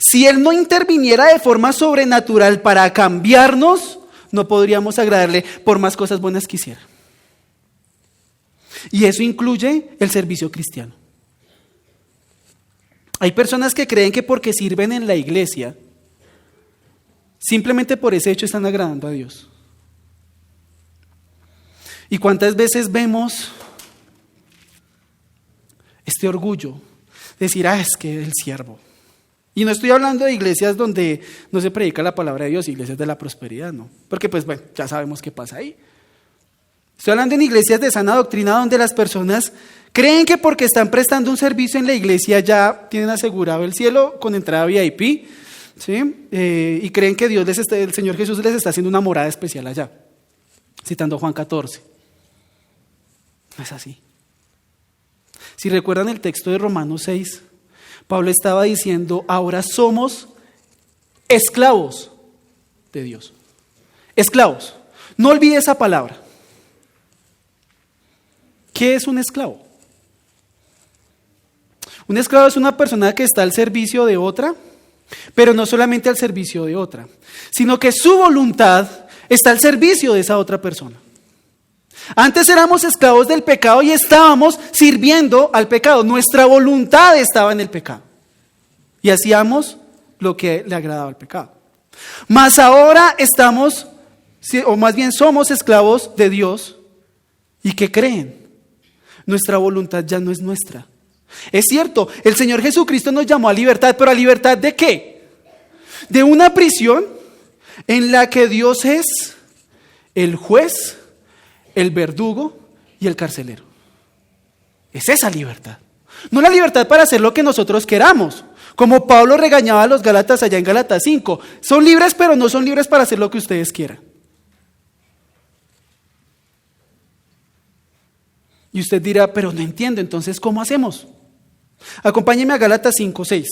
Si Él no interviniera de forma sobrenatural para cambiarnos, no podríamos agradarle por más cosas buenas que hiciera. Y eso incluye el servicio cristiano. Hay personas que creen que porque sirven en la iglesia, simplemente por ese hecho están agradando a Dios. ¿Y cuántas veces vemos este orgullo? Decir, es que el siervo. Y no estoy hablando de iglesias donde no se predica la palabra de Dios, iglesias de la prosperidad, no. Porque pues bueno, ya sabemos qué pasa ahí. Estoy hablando en iglesias de sana doctrina donde las personas creen que porque están prestando un servicio en la iglesia ya tienen asegurado el cielo con entrada VIP, ¿sí? Y creen que el Señor Jesús les está haciendo una morada especial allá, citando Juan 14. No es así. Si recuerdan el texto de Romanos 6, Pablo estaba diciendo, ahora somos esclavos de Dios. Esclavos. No olvide esa palabra. ¿Qué es un esclavo? Un esclavo es una persona que está al servicio de otra, pero no solamente al servicio de otra, sino que su voluntad está al servicio de esa otra persona. Antes éramos esclavos del pecado y estábamos sirviendo al pecado. Nuestra voluntad estaba en el pecado. Y hacíamos lo que le agradaba al pecado. Mas ahora estamos, o más bien somos esclavos de Dios. ¿Y qué creen? Nuestra voluntad ya no es nuestra. Es cierto, el Señor Jesucristo nos llamó a libertad, pero ¿a libertad de qué? De una prisión en la que Dios es el juez, el verdugo y el carcelero. Es esa libertad. No la libertad para hacer lo que nosotros queramos. Como Pablo regañaba a los Gálatas allá en Gálatas 5. Son libres, pero no son libres para hacer lo que ustedes quieran. Y usted dirá, pero no entiendo, entonces ¿cómo hacemos? Acompáñenme a Gálatas 5:6.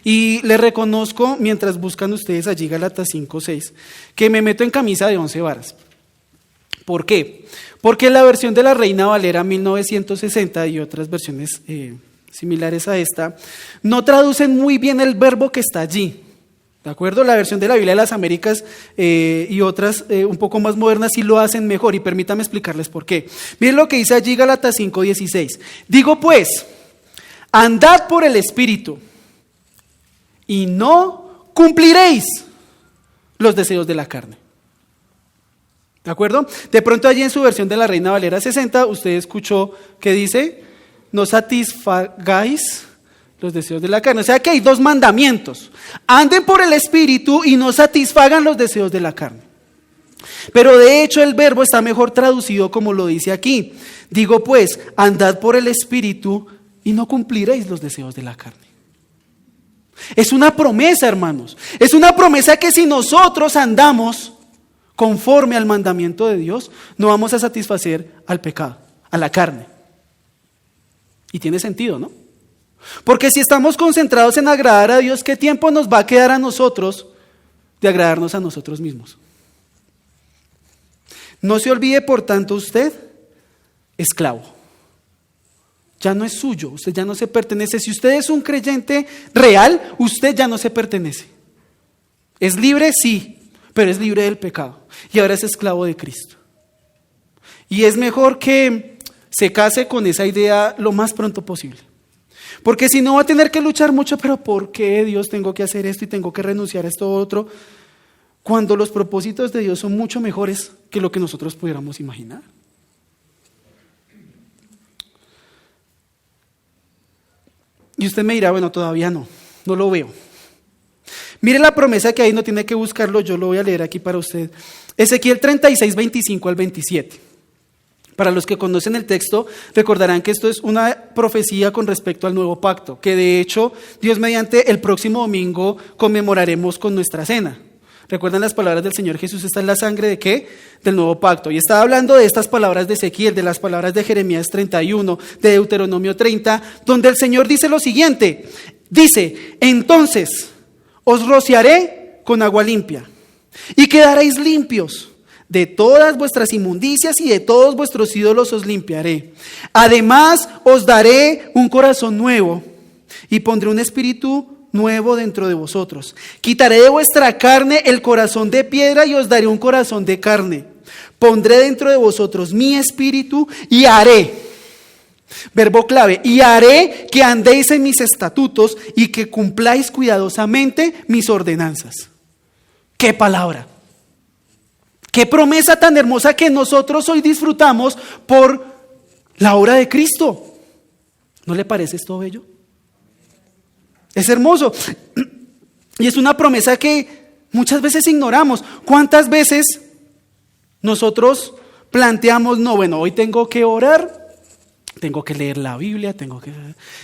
Y les reconozco, mientras buscan ustedes allí Gálatas 5:6, que me meto en camisa de 11 varas. ¿Por qué? Porque la versión de la Reina Valera 1960 y otras versiones similares a esta, no traducen muy bien el verbo que está allí. ¿De acuerdo? La versión de la Biblia de las Américas y otras un poco más modernas sí lo hacen mejor, y permítame explicarles por qué. Miren lo que dice allí Gálatas 5:16. Digo pues, andad por el Espíritu y no cumpliréis los deseos de la carne. ¿De acuerdo? De pronto allí en su versión de la Reina Valera 60, usted escuchó que dice, no satisfagáis los deseos de la carne. O sea que hay dos mandamientos. Anden por el Espíritu y no satisfagan los deseos de la carne. Pero de hecho el verbo está mejor traducido como lo dice aquí. Digo pues, andad por el Espíritu y no cumpliréis los deseos de la carne. Es una promesa, hermanos. Es una promesa que si nosotros andamos conforme al mandamiento de Dios, no vamos a satisfacer al pecado, a la carne. Y tiene sentido, ¿no? Porque si estamos concentrados en agradar a Dios, ¿qué tiempo nos va a quedar a nosotros de agradarnos a nosotros mismos? No se olvide, por tanto, usted, esclavo. Ya no es suyo, usted ya no se pertenece. Si usted es un creyente real, usted ya no se pertenece. Es libre, sí, pero es libre del pecado. Y ahora es esclavo de Cristo. Y es mejor que se case con esa idea lo más pronto posible. Porque si no va a tener que luchar mucho, pero ¿por qué Dios tengo que hacer esto y tengo que renunciar a esto otro? Cuando los propósitos de Dios son mucho mejores que lo que nosotros pudiéramos imaginar. Y usted me dirá, bueno, todavía no lo veo. Mire la promesa que hay, no tiene que buscarlo, yo lo voy a leer aquí para usted. Ezequiel 36, 25 al 27. Para los que conocen el texto, recordarán que esto es una profecía con respecto al nuevo pacto, que de hecho, Dios mediante, el próximo domingo conmemoraremos con nuestra cena. ¿Recuerdan las palabras del Señor Jesús? Esta es la sangre ¿de qué? Del nuevo pacto. Y estaba hablando de estas palabras de Ezequiel, de las palabras de Jeremías 31, de Deuteronomio 30, donde el Señor dice lo siguiente: Dice, entonces os rociaré con agua limpia y quedaréis limpios. De todas vuestras inmundicias y de todos vuestros ídolos os limpiaré. Además os daré un corazón nuevo y pondré un espíritu nuevo dentro de vosotros. Quitaré de vuestra carne el corazón de piedra y os daré un corazón de carne. Pondré dentro de vosotros mi espíritu y haré, verbo clave, y haré que andéis en mis estatutos y que cumpláis cuidadosamente mis ordenanzas. ¡Qué palabra! ¡Qué promesa tan hermosa que nosotros hoy disfrutamos por la obra de Cristo! ¿No le parece esto bello? Es hermoso. Y es una promesa que muchas veces ignoramos. ¿Cuántas veces nosotros planteamos, no, bueno, hoy tengo que orar, tengo que leer la Biblia,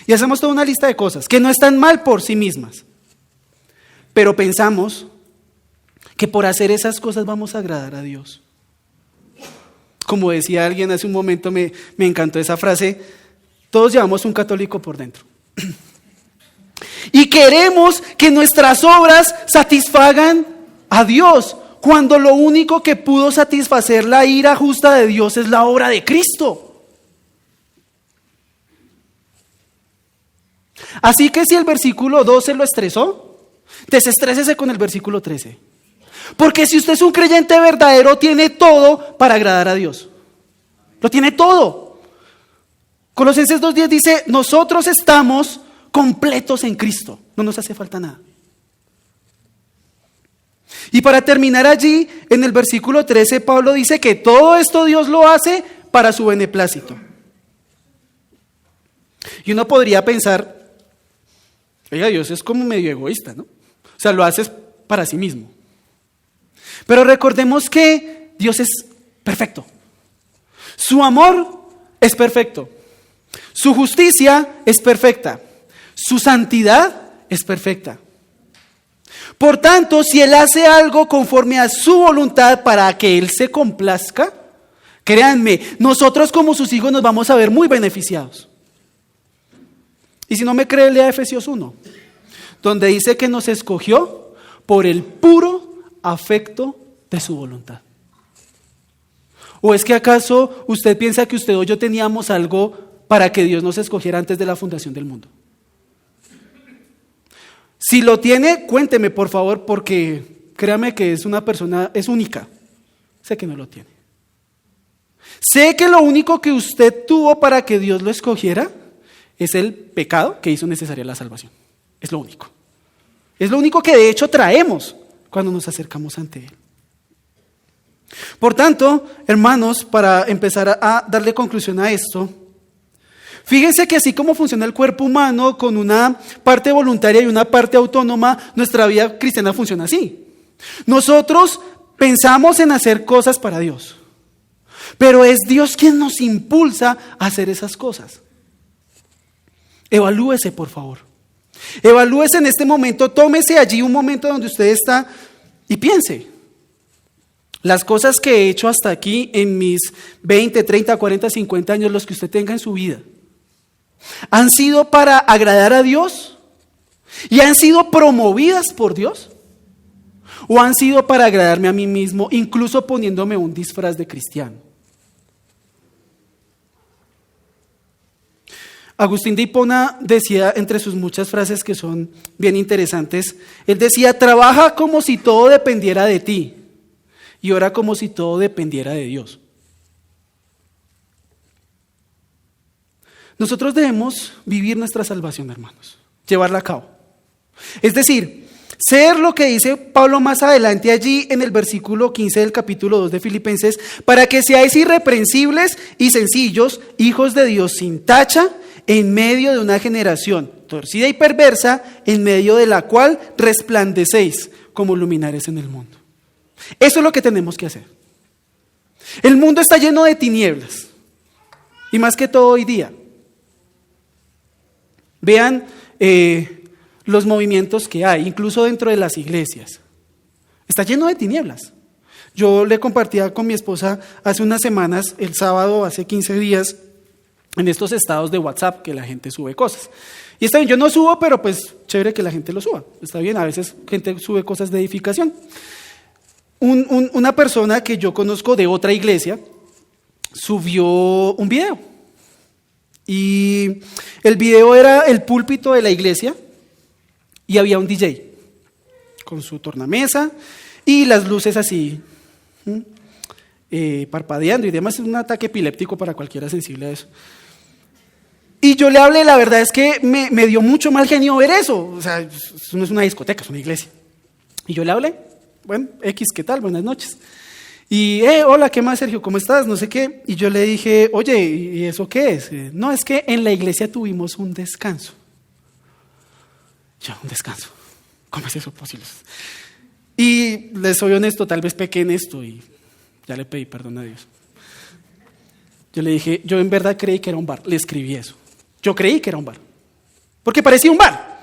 y hacemos toda una lista de cosas que no están mal por sí mismas? Pero pensamos que por hacer esas cosas vamos a agradar a Dios. Como decía alguien hace un momento, me encantó esa frase, todos llevamos un católico por dentro. Y queremos que nuestras obras satisfagan a Dios, cuando lo único que pudo satisfacer la ira justa de Dios es la obra de Cristo. Así que si el versículo 12 lo estresó, desestrésese con el versículo 13. Porque si usted es un creyente verdadero, tiene todo para agradar a Dios. Lo tiene todo. Colosenses 2:10 dice, nosotros estamos completos en Cristo. No nos hace falta nada. Y para terminar allí, en el versículo 13, Pablo dice que todo esto Dios lo hace para su beneplácito. Y uno podría pensar, oiga, Dios es como medio egoísta, ¿no? O sea, lo hace para sí mismo. Pero recordemos que Dios es perfecto. Su amor es perfecto. Su justicia es perfecta. Su santidad es perfecta. Por tanto, si Él hace algo conforme a su voluntad para que Él se complazca, créanme, nosotros como sus hijos nos vamos a ver muy beneficiados. Y si no me cree, lea Efesios 1, donde dice que nos escogió por el puro afecto de su voluntad. ¿O es que acaso usted piensa que usted o yo teníamos algo para que Dios nos escogiera antes de la fundación del mundo? Si lo tiene, cuénteme por favor, porque créame que es una persona, es única. Sé que no lo tiene. Sé que lo único que usted tuvo para que Dios lo escogiera es el pecado que hizo necesaria la salvación. Es lo único. Es lo único que de hecho traemos cuando nos acercamos ante Él. Por tanto, hermanos, para empezar a darle conclusión a esto, fíjense que así como funciona el cuerpo humano con una parte voluntaria y una parte autónoma, nuestra vida cristiana funciona así. Nosotros pensamos en hacer cosas para Dios, pero es Dios quien nos impulsa a hacer esas cosas. Evalúese, por favor. Evalúese en este momento, tómese allí un momento donde usted está y piense. Las cosas que he hecho hasta aquí en mis 20, 30, 40, 50 años, los que usted tenga en su vida, ¿han sido para agradar a Dios? ¿Y han sido promovidas por Dios? ¿O han sido para agradarme a mí mismo, incluso poniéndome un disfraz de cristiano? Agustín de Hipona decía, entre sus muchas frases que son bien interesantes, él decía, trabaja como si todo dependiera de ti y ora como si todo dependiera de Dios. Nosotros debemos vivir nuestra salvación, hermanos, llevarla a cabo. Es decir, ser lo que dice Pablo más adelante allí en el versículo 15 del capítulo 2 de Filipenses, para que seáis irreprensibles y sencillos, hijos de Dios sin tacha, en medio de una generación torcida y perversa, en medio de la cual resplandecéis como luminares en el mundo. Eso es lo que tenemos que hacer. El mundo está lleno de tinieblas, y más que todo hoy día. Vean los movimientos que hay, incluso dentro de las iglesias. Está lleno de tinieblas. Yo le compartía con mi esposa hace unas semanas, el sábado, hace 15 días, en estos estados de WhatsApp que la gente sube cosas. Y está bien, yo no subo, pero pues chévere que la gente lo suba. Está bien, a veces gente sube cosas de edificación. Una persona que yo conozco de otra iglesia subió un video. Y el video era el púlpito de la iglesia y había un DJ con su tornamesa y las luces así parpadeando y demás. Es un ataque epiléptico para cualquiera sensible a eso. Y yo le hablé, la verdad es que me dio mucho mal genio ver eso. O sea, eso no es una discoteca, es una iglesia. Y yo le hablé, bueno, X, ¿qué tal? Buenas noches. Y, hola, ¿qué más, Sergio? ¿Cómo estás? No sé qué. Y yo le dije, oye, ¿y eso qué es? No, es que en la iglesia tuvimos un descanso. Yo, ¿un descanso? ¿Cómo es eso posible? Y les soy honesto, tal vez pequé en esto y ya le pedí perdón a Dios. Yo le dije, yo en verdad creí que era un bar. Le escribí eso. Yo creí que era un bar. Porque parecía un bar.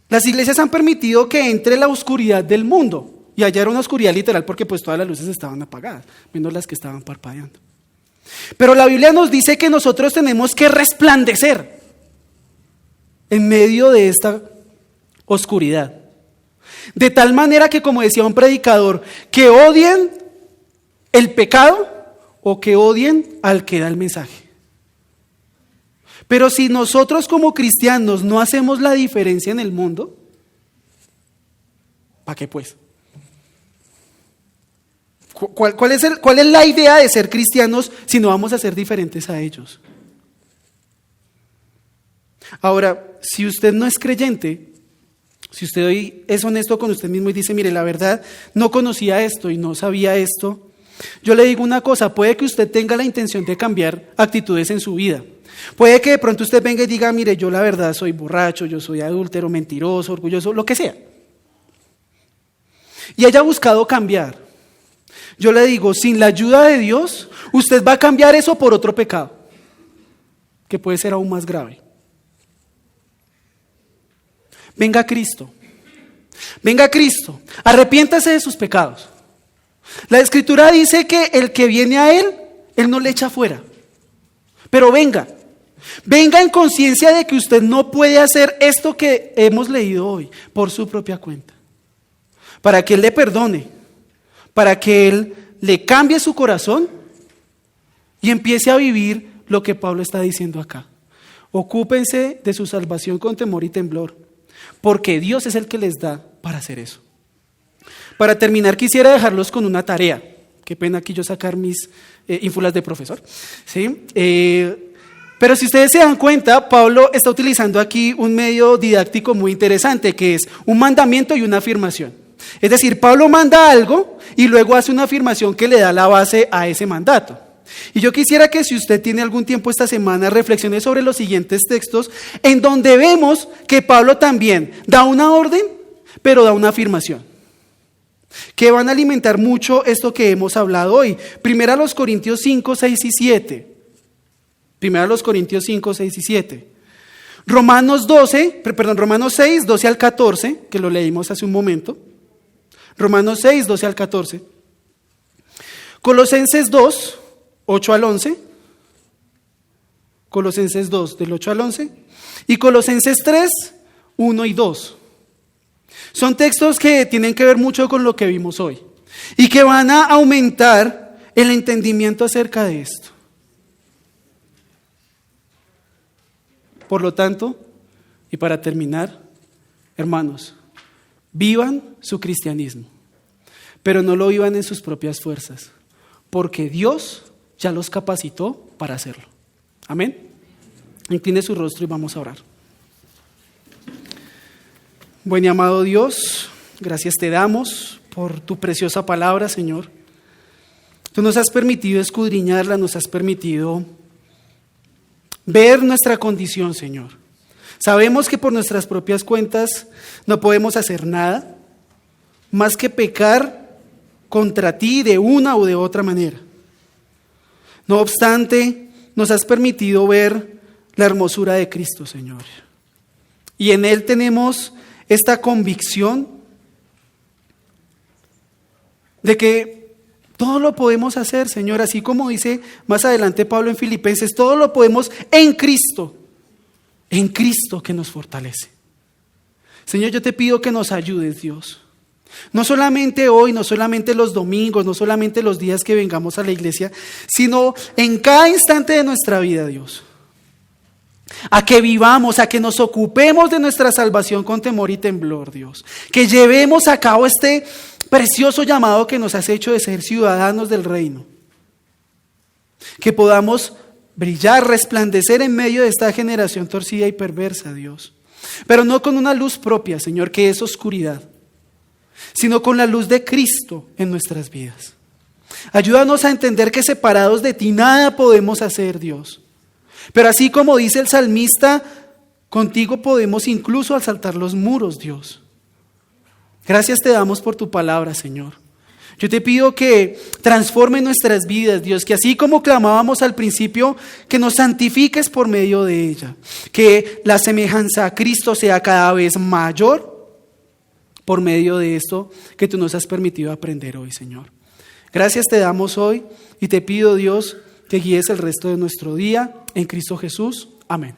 Las iglesias han permitido que entre la oscuridad del mundo. Y allá era una oscuridad literal porque pues todas las luces estaban apagadas, menos las que estaban parpadeando. Pero la Biblia nos dice que nosotros tenemos que resplandecer en medio de esta oscuridad. De tal manera que, como decía un predicador, que odien el pecado o que odien al que da el mensaje. Pero si nosotros como cristianos no hacemos la diferencia en el mundo, ¿para qué pues? ¿Cuál es la idea de ser cristianos si no vamos a ser diferentes a ellos? Ahora, si usted no es creyente, si usted hoy es honesto con usted mismo y dice, mire, la verdad, no conocía esto y no sabía esto, yo le digo una cosa, puede que usted tenga la intención de cambiar actitudes en su vida. Puede que de pronto usted venga y diga, mire, yo la verdad soy borracho, yo soy adúltero, mentiroso, orgulloso, lo que sea. Y haya buscado cambiar. Yo le digo, sin la ayuda de Dios, usted va a cambiar eso por otro pecado, que puede ser aún más grave. Venga a Cristo. Venga a Cristo. Arrepiéntase de sus pecados. La Escritura dice que el que viene a Él no le echa fuera. Pero venga. Venga en conciencia de que usted no puede hacer esto que hemos leído hoy por su propia cuenta. Para que Él le perdone. Para que Él le cambie su corazón y empiece a vivir lo que Pablo está diciendo acá. Ocúpense de su salvación con temor y temblor, porque Dios es el que les da para hacer eso. Para terminar, quisiera dejarlos con una tarea. Qué pena aquí yo sacar mis ínfulas de profesor. ¿Sí? Pero si ustedes se dan cuenta, Pablo está utilizando aquí un medio didáctico muy interesante, que es un mandamiento y una afirmación. Es decir, Pablo manda algo y luego hace una afirmación que le da la base a ese mandato. Y yo quisiera que si usted tiene algún tiempo esta semana, reflexione sobre los siguientes textos, en donde vemos que Pablo también da una orden, pero da una afirmación, que van a alimentar mucho esto que hemos hablado hoy. Primera a los Corintios 5, 6 y 7. Primera a los Corintios 5, 6 y 7. Romanos 6, 12 al 14, que lo leímos hace un momento. Romanos 6, 12 al 14. Colosenses 2, 8 al 11. Colosenses 2, del 8 al 11. Y Colosenses 3, 1 y 2. Son textos que tienen que ver mucho con lo que vimos hoy. Y que van a aumentar el entendimiento acerca de esto. Por lo tanto, y para terminar, hermanos, vivan su cristianismo, pero no lo vivan en sus propias fuerzas, porque Dios ya los capacitó para hacerlo. Amén. Incline su rostro y vamos a orar. Buen y amado Dios, gracias te damos por tu preciosa palabra, Señor. Tú nos has permitido escudriñarla, nos has permitido ver nuestra condición, Señor. Sabemos que por nuestras propias cuentas no podemos hacer nada más que pecar contra ti de una u de otra manera. No obstante, nos has permitido ver la hermosura de Cristo, Señor. Y en Él tenemos esta convicción de que Todo lo podemos hacer, Señor, así como dice más adelante Pablo en Filipenses, todo lo podemos en Cristo que nos fortalece. Señor, yo te pido que nos ayudes, Dios. No solamente hoy, no solamente los domingos, no solamente los días que vengamos a la iglesia, sino en cada instante de nuestra vida, Dios. A que vivamos, a que nos ocupemos de nuestra salvación con temor y temblor, Dios. Que llevemos a cabo este precioso llamado que nos has hecho de ser ciudadanos del reino. Que podamos brillar, resplandecer en medio de esta generación torcida y perversa, Dios. Pero no con una luz propia, Señor, que es oscuridad, sino con la luz de Cristo en nuestras vidas. Ayúdanos a entender que separados de ti nada podemos hacer, Dios. Pero así como dice el salmista, contigo podemos incluso asaltar los muros, Dios. Gracias te damos por tu palabra, Señor. Yo te pido que transforme nuestras vidas, Dios, que así como clamábamos al principio, que nos santifiques por medio de ella. Que la semejanza a Cristo sea cada vez mayor por medio de esto que tú nos has permitido aprender hoy, Señor. Gracias te damos hoy y te pido, Dios, que guíes el resto de nuestro día en Cristo Jesús. Amén.